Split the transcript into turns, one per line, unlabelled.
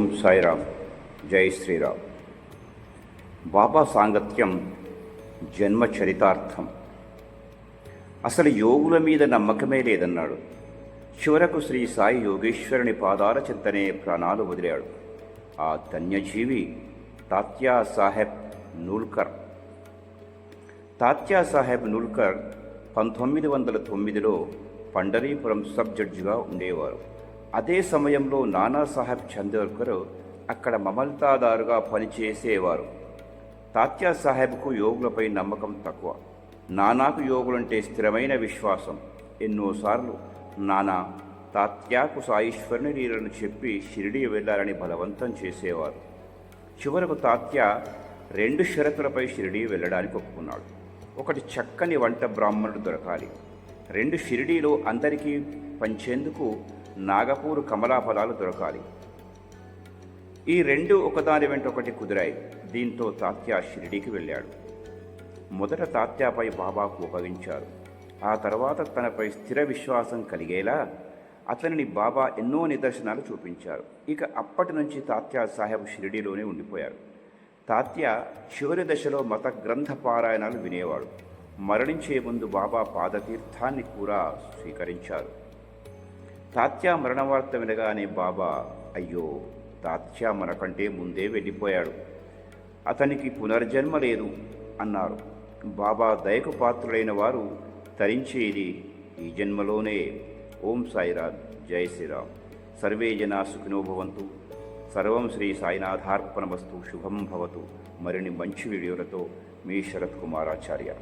ఓం సాయిరామ్. జై శ్రీరామ్. బాబా సాంగత్యం జన్మ చరితార్థం. అసలు యోగుల మీద నమ్మకమే లేదన్నాడు. చివరకు శ్రీ సాయి యోగేశ్వరుని పాదాల చింతనే ప్రాణాలు వదిలాడు. ఆ ధన్యజీవి తాత్యా సాహెబ్ నూల్కర్. తాత్యా సాహెబ్ నూల్కర్ 1909లో పండరీపురం సబ్ జడ్జిగా ఉండేవారు. అదే సమయంలో నానాసాహెబ్ చందోర్కర్ అక్కడ మమల్తాదారుగా పనిచేసేవారు. తాత్యా సాహెబ్కు యోగులపై నమ్మకం తక్కువ. నానాకు యోగులంటే స్థిరమైన విశ్వాసం. ఎన్నోసార్లు నానా తాత్యాకు సాయీశ్వరుని లీలను చెప్పి షిరిడీ వెళ్ళాలని బలవంతం చేసేవారు. చివరకు తాత్యా 2 షరతులపై షిరిడీ వెళ్ళడానికి ఒప్పుకున్నాడు. ఒకటి, చక్కని వంట బ్రాహ్మణుడు దొరకాలి. 2, షిరిడీలో అందరికీ పంచేందుకు నాగపూర్ కమలా ఫలాలు దొరకాలి. ఈ 2 ఒకదాని వెంట ఒకటి కుదిరాయి. దీంతో తాత్యా షిరిడీకి వెళ్ళాడు. మొదట తాత్యాపై బాబా కోపగించారు. ఆ తర్వాత తనపై స్థిర విశ్వాసం కలిగేలా అతనిని బాబా ఎన్నో నిదర్శనాలు చూపించారు. ఇక అప్పటి నుంచి తాత్యా సాహెబ్ షిరిడీలోనే ఉండిపోయారు. తాత్యా చివరి దశలో మత గ్రంథ పారాయణాలు వినేవాడు. మరణించే ముందు బాబా పాదతీర్థాన్ని కూడా స్వీకరించారు. తాత్యా మరణ వార్త వినగానే బాబా, అయ్యో, తాత్యా మనకంటే ముందే వెళ్ళిపోయాడు, అతనికి పునర్జన్మ లేదు అన్నారు. బాబా దయకు పాత్రులైన వారు తరించేది ఈ జన్మలోనే. ఓం సాయిరామ్. జై శ్రీరామ్. సర్వే జనా సుఖినో భవంతు. సర్వం శ్రీ సాయినాథార్పణమస్తు. శుభం భవతు. మరిన్ని మంచి వీడియోలతో మీ శరత్ కుమారాచార్య.